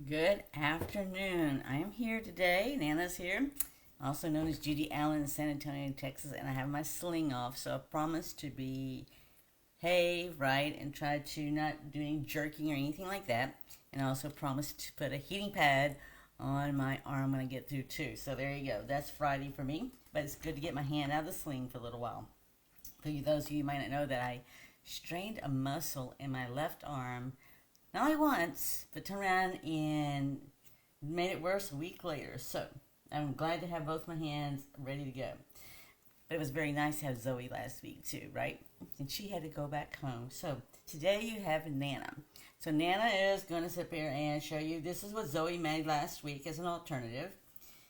Good afternoon. I am here today. Nana's here, also known as Judy, Allan in San Antonio, Texas, and I have my sling off. So I promise to behave right and try to not do any jerking or anything like that. And I also promise to put a heating pad on my arm when I get through too. So there you go. That's Friday for me, but it's good to get my hand out of the sling for a little while. For you, those of you who might not know that I strained a muscle in my left arm not only once, but turned around and made it worse a week later. So I'm glad to have both my hands ready to go. But it was very nice to have Zoe last week too, right? And she had to go back home. So today you have Nana. So Nana is going to sit here and show you, this is what Zoe made last week as an alternative.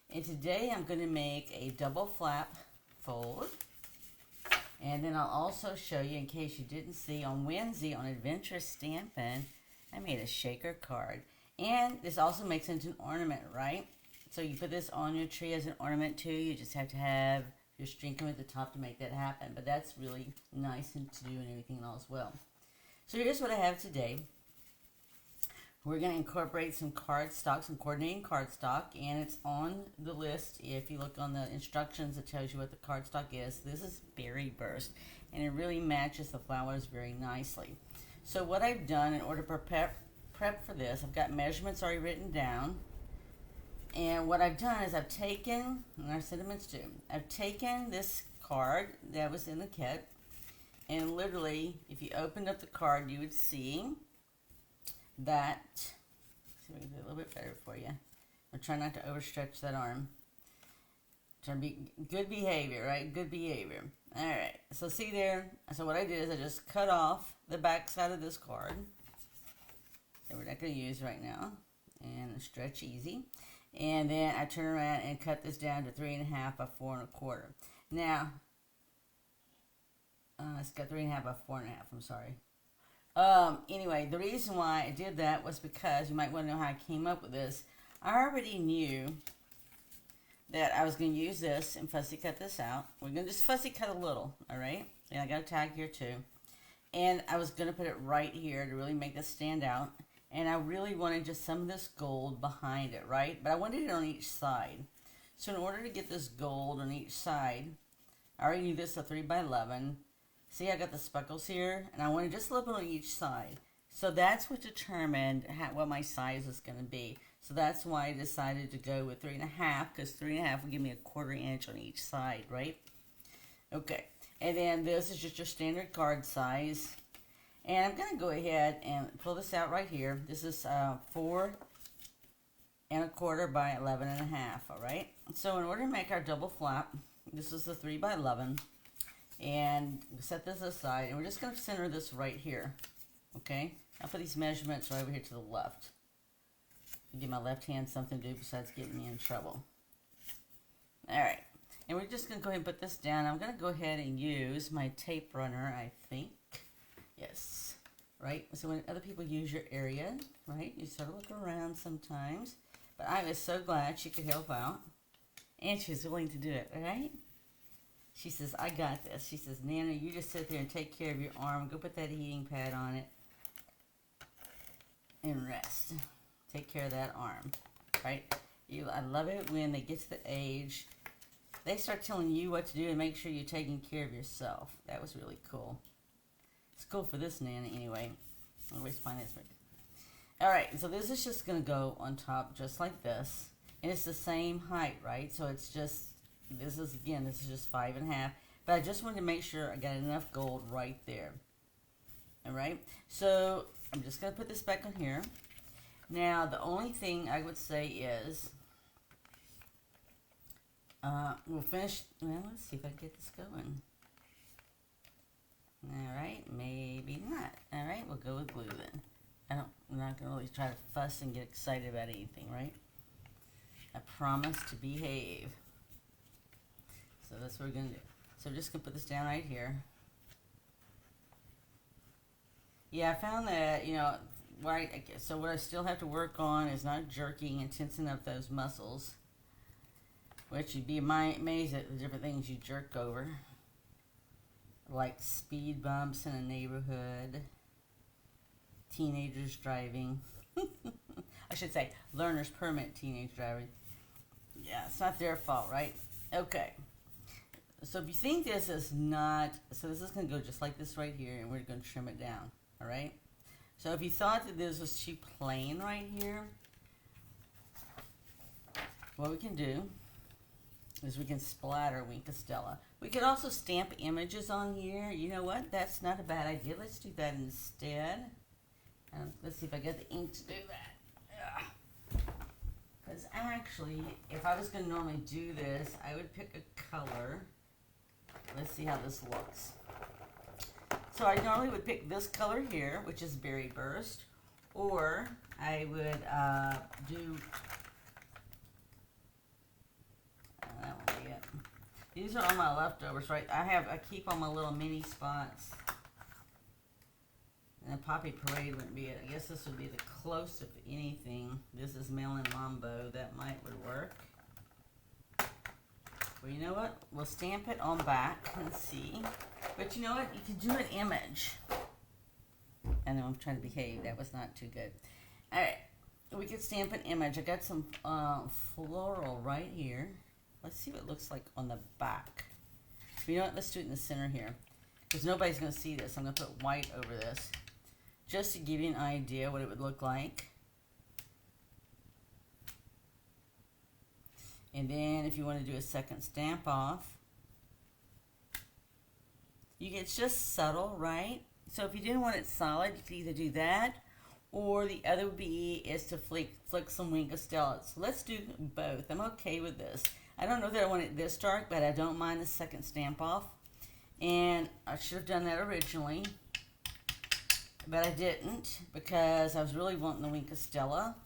And today I'm going to make a double flap fold. And then I'll also show you, in case you didn't see, on Wednesday on Adventurous Stampin', I made a shaker card. And this also makes into an ornament, right? So you put this on your tree as an ornament too. You just have to have your string come at the top to make that happen. But that's really nice and to do and everything else well. So here's what I have today. We're going to incorporate some cardstock, some coordinating cardstock, and it's on the list. If you look on the instructions, it tells you what the cardstock is. This is Berry Burst, and it really matches the flowers very nicely. So what I've done in order to prep for this, I've got measurements already written down. And what I've done is I've taken, and our sentiments too, I've taken this card that was in the kit, and literally, if you opened up the card, you would see that, see if I can do it a little bit better for you. I'm trying not to overstretch that arm. Trying to be good behavior, right? Good behavior. All right. So see there. So what I did is I just cut off the back side of this card that we're not going to use right now, and stretch easy. And then I turn around and cut this down to 3.5 by 4.25. Now, it's got 3.5 by 4.5. I'm sorry. Anyway, the reason why I did that was because you might want to know how I came up with this. I already knew that I was going to use this and fussy cut this out. We're going to just fussy cut a little, all right? And I got a tag here too. And I was going to put it right here to really make this stand out. And I really wanted just some of this gold behind it, right? But I wanted it on each side. So in order to get this gold on each side, I already knew this a 3 by 11. See, I got the speckles here, and I wanted just a little bit on each side. So that's what determined what my size is going to be. So that's why I decided to go with 3.5, because 3.5 will give me a 1/4 inch on each side, right? Okay, and then this is just your standard card size. And I'm going to go ahead and pull this out right here. This is 4.25 by 11.5, all right? So in order to make our double flap, this is the 3 by 11. And set this aside, and we're just going to center this right here, okay? I'll put these measurements right over here to the left. Give my left hand something to do besides getting me in trouble. All right, and we're just going to go ahead and put this down. I'm going to go ahead and use my tape runner, I think. Yes, right? So when other people use your area, right, you sort of look around sometimes. But I was so glad she could help out, and she was willing to do it, all right? She says, I got this. She says, Nana, you just sit there and take care of your arm. Go put that heating pad on it and rest. Take care of that arm, right? I love it when they get to the age, they start telling you what to do and make sure you're taking care of yourself. That was really cool. It's cool for this Nana anyway. I always find this. All right, so this is just going to go on top just like this. And it's the same height, right? So it's just, this is just 5.5. But I just wanted to make sure I got enough gold right there. All right, so I'm just going to put this back on here. Now, the only thing I would say is, we'll finish, well, let's see if I can get this going. All right, maybe not. All right, we'll go with glue then. I'm not going to really try to fuss and get excited about anything, right? I promise to behave. So that's what we're going to do. So we're just going to put this down right here. Yeah, I found that, right, so what I still have to work on is not jerking and tensing up those muscles, which you'd be amazed at the different things you jerk over, like speed bumps in a neighborhood, teenagers driving. I should say learner's permit teenage driver. Yeah, it's not their fault, right? Okay. So if you think this is not, so this is going to go just like this right here, and we're going to trim it down, all right? So if you thought that this was too plain right here, what we can do is we can splatter Wink of Stella. We could also stamp images on here. You know what? That's not a bad idea. Let's do that instead. Let's see if I get the ink to do that. Because actually, if I was going to normally do this, I would pick a color. Let's see how this looks. So I normally would pick this color here, which is Berry Burst, or I would do, that won't be it. These are all my leftovers, right? I keep all my little mini spots. And Poppy Parade wouldn't be it. I guess this would be the closest of anything. This is Melon Mambo. That would work. Well, you know what? We'll stamp it on back and see. But you know what? You can do an image. I know I'm trying to behave. That was not too good. Alright. We could stamp an image. I got some floral right here. Let's see what it looks like on the back. You know what? Let's do it in the center here. Because nobody's going to see this. I'm going to put white over this. Just to give you an idea what it would look like. And then if you want to do a second stamp off, it's just subtle, right? So if you didn't want it solid, you could either do that, or the other would be is to flick some Wink of Stella. So let's do both. I'm okay with this. I don't know that I want it this dark, but I don't mind the second stamp off. And I should have done that originally, but I didn't because I was really wanting the Wink of Stella.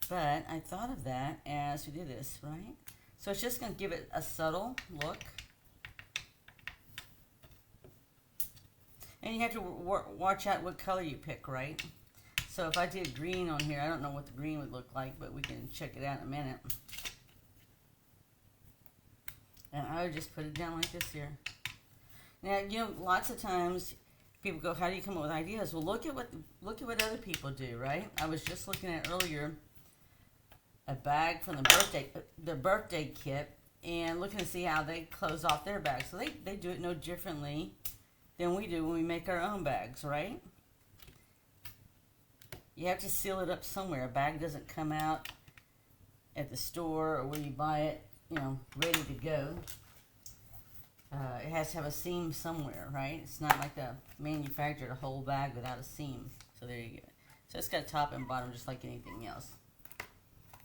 But I thought of that as we do this, right? So it's just going to give it a subtle look. And you have to watch out what color you pick, right? So if I did green on here, I don't know what the green would look like, but we can check it out in a minute. And I would just put it down like this here. Now, you know, lots of times people go, how do you come up with ideas? Well, look at what other people do, right? I was just looking at earlier a bag from the birthday kit, and looking to see how they close off their bags. So they do it no differently than we do when we make our own bags, right? You have to seal it up somewhere. A bag doesn't come out at the store or when you buy it, you know, ready to go. It has to have a seam somewhere, right? It's not like the manufactured a whole bag without a seam. So there you go. So it's got a top and bottom just like anything else.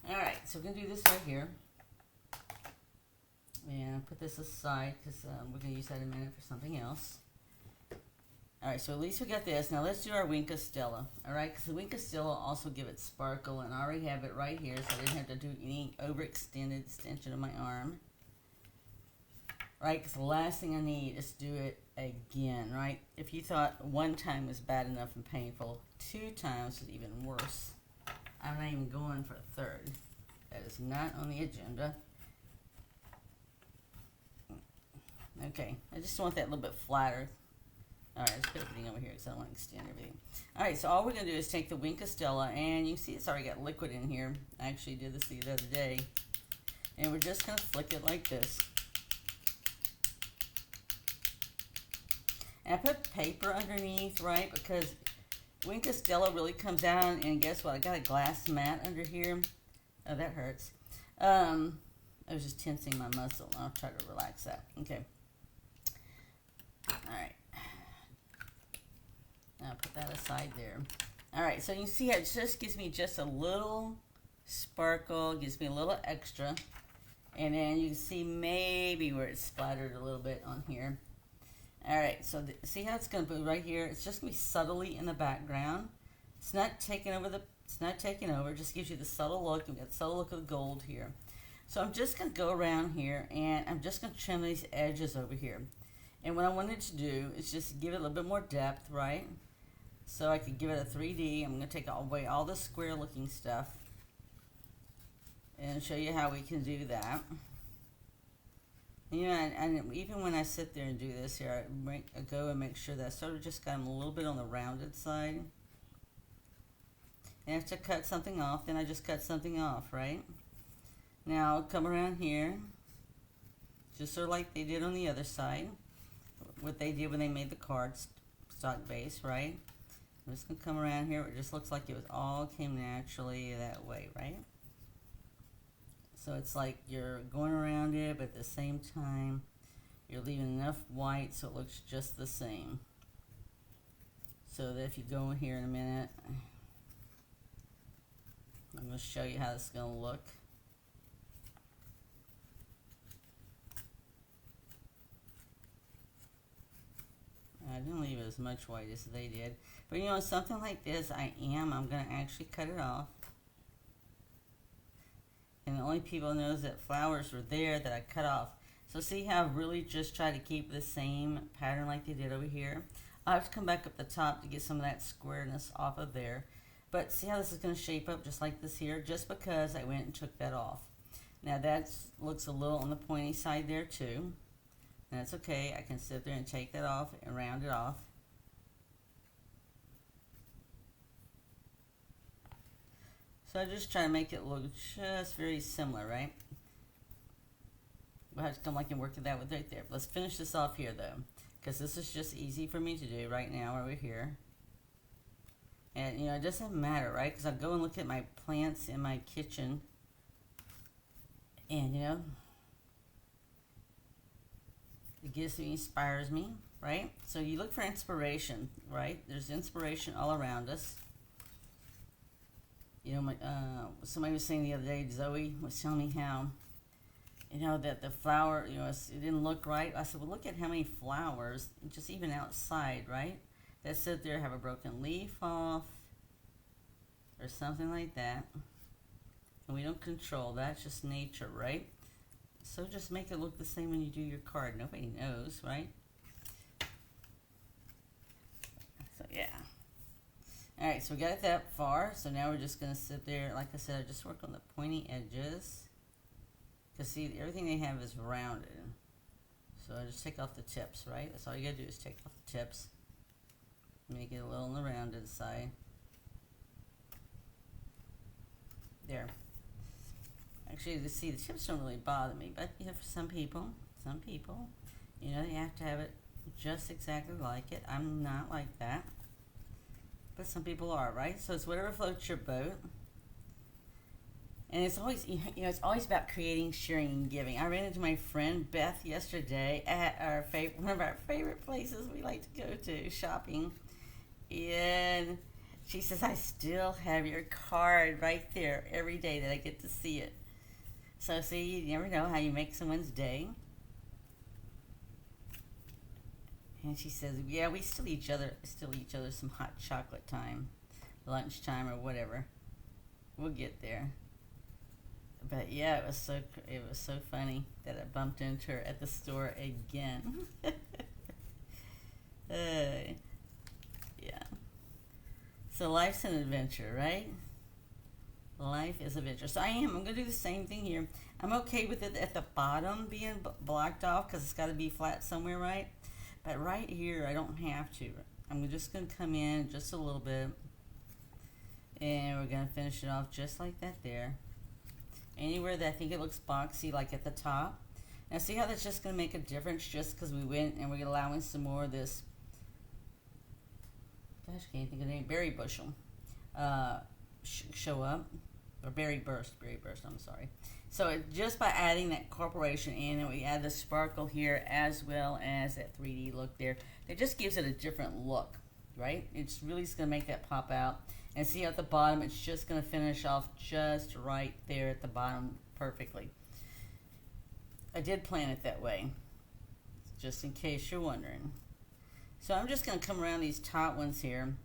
Alright, so we're going to do this right here. And I'll put this aside because we're going to use that in a minute for something else. Alright, so at least we got this. Now let's do our Wink of Stella. Alright, because the Wink of Stella also give it sparkle, and I already have it right here, so I didn't have to do any overextended extension of my arm. Right, because the last thing I need is to do it again, right? If you thought one time was bad enough and painful, 2 times is even worse. I'm not even going for a third. That is not on the agenda. Okay, I just want that a little bit flatter. Alright, let's put everything over here because I don't want to extend everything. Alright, so all we're going to do is take the Wink of Stella, and you can see it's already got liquid in here. I actually did this the other day. And we're just going to flick it like this. And I put paper underneath, right, because Wink of Stella really comes out, and guess what? I got a glass mat under here. Oh, that hurts. I was just tensing my muscle. I'll try to relax that. Okay. Alright. I'll put that aside there. Alright, so you see how it just gives me just a little sparkle, gives me a little extra. And then you can see maybe where it's splattered a little bit on here. Alright, so see how it's going to be right here? It's just going to be subtly in the background. It's not taking over, it just gives you the subtle look. You've got the subtle look of the gold here. So I'm just going to go around here, and I'm just going to trim these edges over here. And what I wanted to do is just give it a little bit more depth, right? So I could give it a 3D. I'm going to take away all the square looking stuff and show you how we can do that. You know, and even when I sit there and do this here, I go and make sure that I sort of just got them a little bit on the rounded side. and I have to cut something off, then I just cut something off, right? Now I'll come around here, just sort of like they did on the other side, what they did when they made the card stock base, right? I'm just going to come around here. It just looks like it was all came naturally that way, right? So it's like you're going around it, but at the same time, you're leaving enough white so it looks just the same. So that if you go in here in a minute, I'm going to show you how this is going to look. I didn't leave as much white as they did. But you know, something like this, I'm going to actually cut it off. And the only people knows that flowers were there that I cut off. So see how I've really just tried to keep the same pattern like they did over here. I'll have to come back up the top to get some of that squareness off of there. But see how this is going to shape up just like this here, just because I went and took that off. Now that looks a little on the pointy side there too. And that's okay. I can sit there and take that off and round it off. So I just try to make it look just very similar, right? We'll have to come like and work that with right there. Let's finish this off here though, because this is just easy for me to do right now over here. And you know, it doesn't matter, right? Because I go and look at my plants in my kitchen, and you know, it gives me, inspires me, right? So you look for inspiration, right? There's inspiration all around us. You know, somebody was saying the other day, Zoe was telling me how, you know, that the flower, you know, it didn't look right. I said, well, look at how many flowers, just even outside, right, that sit there, have a broken leaf off or something like that. And we don't control that. It's just nature, right? So just make it look the same when you do your card. Nobody knows, right? So, yeah. Alright, so we got it that far. So now we're just going to sit there. Like I said, I just work on the pointy edges. Because, see, everything they have is rounded. So I just take off the tips, right? That's all you got to do is take off the tips. Make it a little on the rounded side. There. Actually, you see, the tips don't really bother me. But, you know, for some people, you know, they have to have it just exactly like it. I'm not like that. But some people are, right? So it's whatever floats your boat. And it's always, you know, it's always about creating, sharing, and giving. I ran into my friend Beth yesterday at our one of our favorite places we like to go to, shopping. And she says, I still have your card right there every day that I get to see it. So see, you never know how you make someone's day. And she says, yeah, we still each other some hot chocolate time, lunchtime or whatever. We'll get there. But yeah, it was so funny that I bumped into her at the store again. Yeah. So life's an adventure, right? Life is an adventure. So I'm going to do the same thing here. I'm okay with it at the bottom being blocked off because it's got to be flat somewhere, right? But right here, I don't have to. I'm just going to come in just a little bit. And we're going to finish it off just like that there. Anywhere that I think it looks boxy, like at the top. Now see how that's just going to make a difference just because we went and we're allowing some more of this, gosh, I can't think of the name, berry bushel show up. Or berry burst, I'm sorry. So just by adding that corporation in, and we add the sparkle here as well as that 3D look there, it just gives it a different look, right? It's really going to make that pop out. And see at the bottom, it's just going to finish off just right there at the bottom perfectly. I did plan it that way, just in case you're wondering. So I'm just going to come around these top ones here.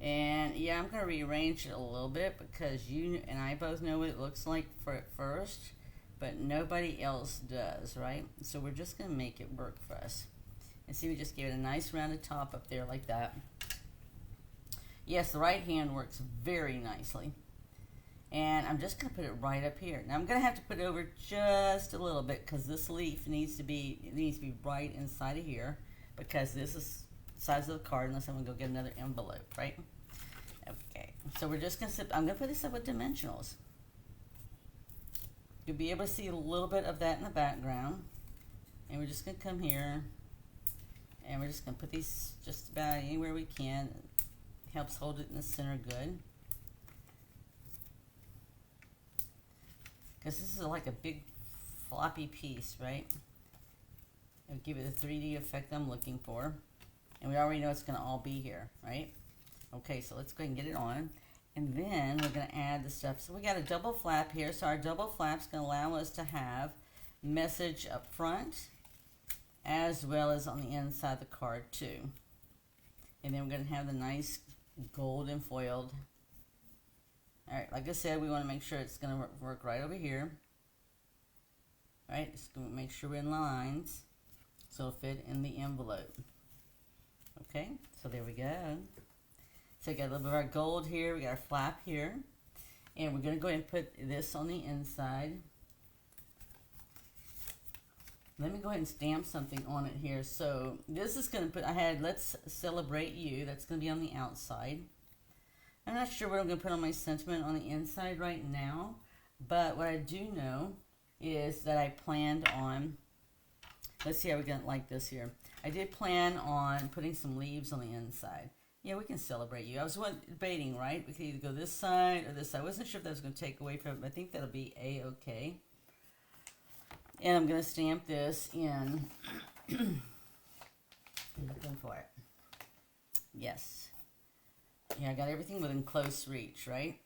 And yeah, I'm going to rearrange it a little bit because you and I both know what it looks like for at first, but nobody else does, right? So we're just going to make it work for us. And see, we just gave it a nice rounded top up there like that. Yes, the right hand works very nicely. And I'm just going to put it right up here. Now I'm going to have to put it over just a little bit because this leaf needs to be right inside of here because this is the size of the card unless I'm going to go get another envelope, right? Okay. So we're just gonna I'm gonna put this up with dimensionals. You'll be able to see a little bit of that in the background. And we're just gonna come here and we're just gonna put these just about anywhere we can. It helps hold it in the center good. Because this is like a big floppy piece, right? It'll give it the 3D effect I'm looking for. And we already know it's gonna all be here, right? Okay, so let's go ahead and get it on. And then we're gonna add the stuff. So we got a double flap here. So our double flap's gonna allow us to have message up front as well as on the inside of the card too. And then we're gonna have the nice golden foiled. All right, like I said, we wanna make sure it's gonna work right over here. All right, just gonna make sure we're in lines so it'll fit in the envelope. Okay, so there we go. So we got a little bit of our gold here, we got our flap here, and we're gonna go ahead and put this on the inside. Let me go ahead and stamp something on it here. So this is gonna put, I had Let's Celebrate You, that's gonna be on the outside. I'm not sure what I'm gonna put on my sentiment on the inside right now, but what I do know is that I planned on, let's see how we're gonna like this here. I did plan on putting some leaves on the inside. Yeah, we can celebrate you. I was debating, right? We could either go this side or this side. I wasn't sure if that was going to take away from it, but I think that'll be A-okay. And I'm going to stamp this in. I'm looking for it. Yes. Yeah, I got everything within close reach, right?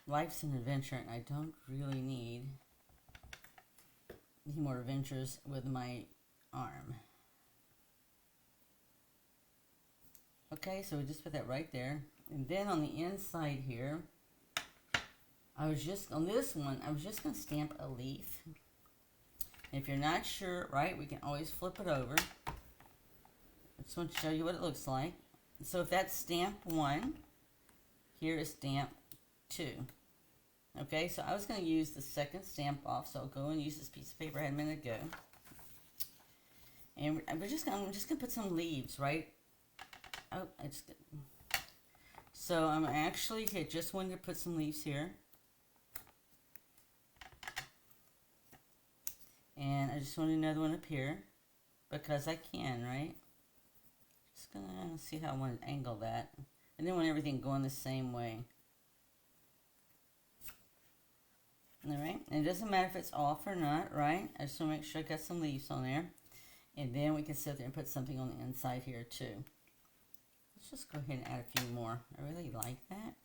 Life's an adventure, and I don't really need any more adventures with my arm. Okay, so we just put that right there. And then on the inside here, on this one, I was just going to stamp a leaf. And if you're not sure, right, we can always flip it over. I just want to show you what it looks like. So if that's stamp 1, here is stamp 2. Okay, so I was going to use the second stamp off, so I'll go and use this piece of paper I had a minute ago. And I'm just going to put some leaves, right? Oh, I just did. So I'm actually here, just wanted to put some leaves here. And I just wanted another one up here because I can, right? Just gonna see how I want to angle that. I didn't want everything going the same way. Alright, and it doesn't matter if it's off or not, right? I just want to make sure I got some leaves on there. And then we can sit there and put something on the inside here too. Let's just go ahead and add a few more. I really like that.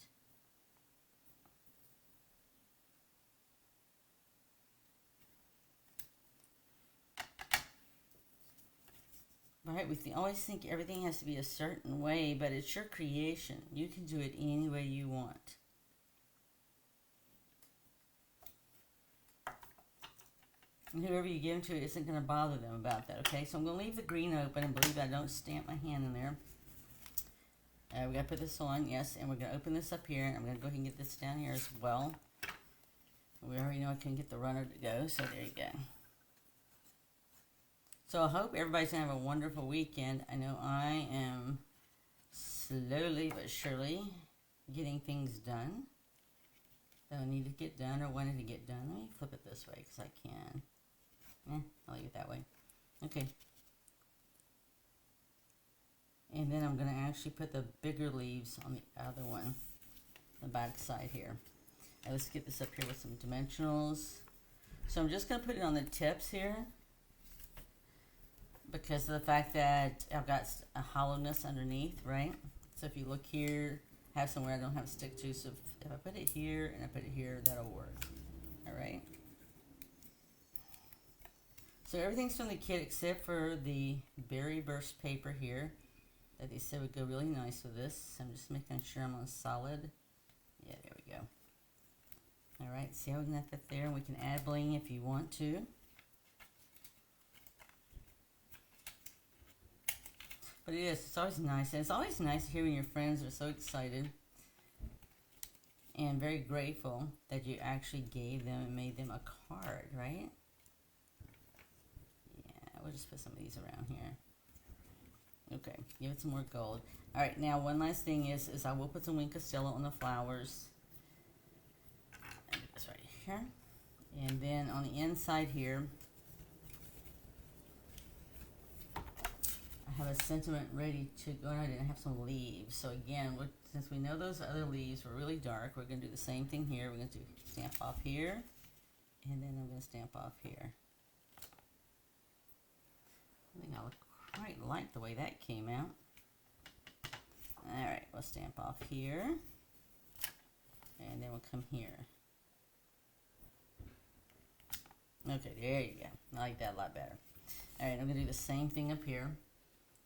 Right, we always think everything has to be a certain way, but it's your creation. You can do it any way you want. And whoever you give to isn't going to bother them about that, okay? So I'm going to leave the green open and believe I don't stamp my hand in there. We got to put this on, yes, and we're going to open this up here. I'm going to go ahead and get this down here as well. We already know I can get the runner to go, so there you go. So I hope everybody's going to have a wonderful weekend. I know I am slowly but surely getting things done that I need to get done or wanted to get done. Let me flip it this way because I can. I'll leave it that way. Okay. And then I'm going to actually put the bigger leaves on the other one, the back side here. Now let's get this up here with some dimensionals. So I'm just going to put it on the tips here because of the fact that I've got a hollowness underneath, right? So if you look here, have somewhere I don't have to stick to. So if I put it here and I put it here, that'll work. All right. So everything's from the kit except for the berry burst paper here that they said would go really nice with this. I'm just making sure I'm on solid. Yeah, there we go. All right, see how we can have that there? And we can add bling if you want to. But it's always nice. And it's always nice to hear when your friends are so excited and very grateful that you actually gave them and made them a card, right? Yeah, we'll just put some of these around here. Okay, yeah. Give it some more gold. All right, now one last thing is I will put some Wink Castella on the flowers. This right here. And then on the inside here, I have a sentiment ready to go ahead and have some leaves. So again, since we know those other leaves were really dark, we're going to do the same thing here. We're going to stamp off here, and then I'm going to stamp off here. I think I quite like the way that came out. Alright, we'll stamp off here, and then we'll come here. Okay, there you go. I like that a lot better. Alright, I'm going to do the same thing up here.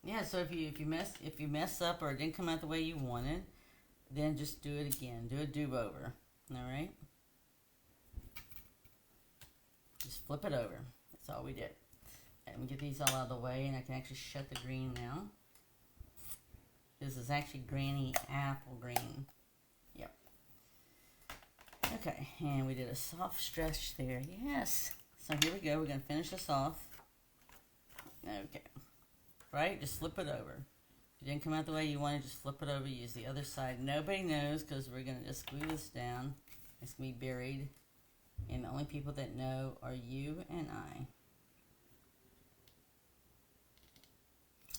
Yeah, so if you mess up or it didn't come out the way you wanted, then just do it again. Do a do-over. Alright? Just flip it over. That's all we did. Let me get these all out of the way, and I can actually shut the green now. This is actually Granny Apple Green. Yep. Okay, and we did a soft stretch there. Yes. So here we go. We're going to finish this off. Okay. Right? Just flip it over. If it didn't come out the way you wanted, just flip it over. Use the other side. Nobody knows because we're going to just glue this down. It's going to be buried. And the only people that know are you and I.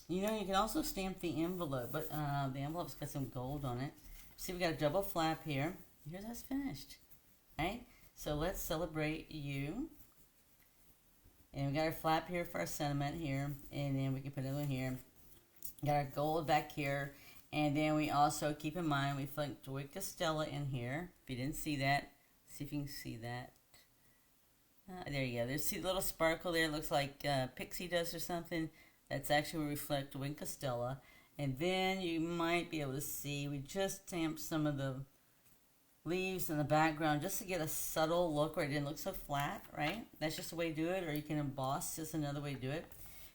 You know, you can also stamp the envelope, but the envelope's got some gold on it. See, we got a double flap here. Here's how it's finished. Right? So let's celebrate you. And we got our flap here for our sentiment here. And then we can put another one here. Got our gold back here. And then we also, keep in mind, we flicked Wink Castella in here. If you didn't see that, see if you can see that. There you go. There's a little sparkle there. Looks like pixie dust or something. That's actually reflect Wink Castella. And then you might be able to see, we just stamped some of the leaves in the background just to get a subtle look where it didn't look so flat, right? That's just a way to do it, or you can emboss, just another way to do it.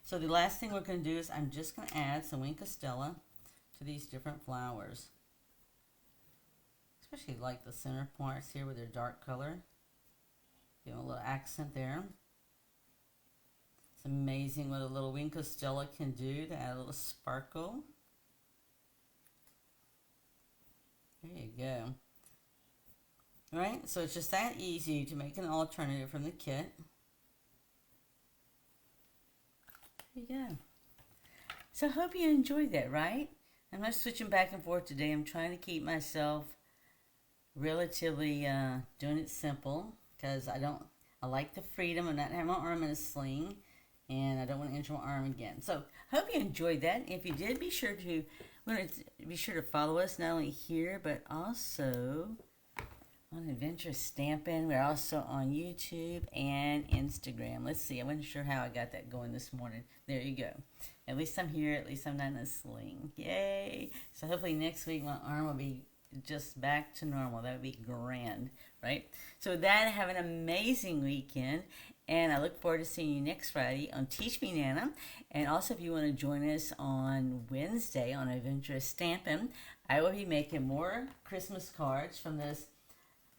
So the last thing we're going to do is I'm just going to add some Wink Castella to these different flowers. Especially like the center parts here with their dark color. Give them a little accent there. It's amazing what a little Wink Castella can do to add a little sparkle. There you go. Right? So it's just that easy to make an alternative from the kit. There you go. So I hope you enjoyed that, right? I'm not switching back and forth today. I'm trying to keep myself relatively doing it simple because I like the freedom of not having my arm in a sling. And I don't want to injure my arm again. So, hope you enjoyed that. If you did, be sure to follow us not only here, but also on Adventurous Stampin'. We're also on YouTube and Instagram. Let's see. I wasn't sure how I got that going this morning. There you go. At least I'm here. At least I'm not in a sling. Yay! So, hopefully next week my arm will be just back to normal. That would be grand, right? So, with that, have an amazing weekend. And I look forward to seeing you next Friday on Teach Me Nana. And also, if you want to join us on Wednesday on Adventurous Stampin', I will be making more Christmas cards from this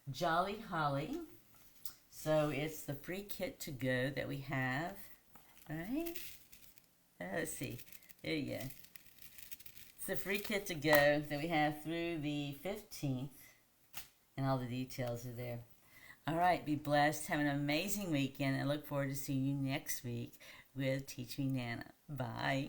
Jolly Holly. So it's the free kit to go that we have. Right? Let's see. There you go. It's the free kit to go that we have through the 15th. And all the details are there. All right, be blessed. Have an amazing weekend. I look forward to seeing you next week with Teach Me Nana. Bye.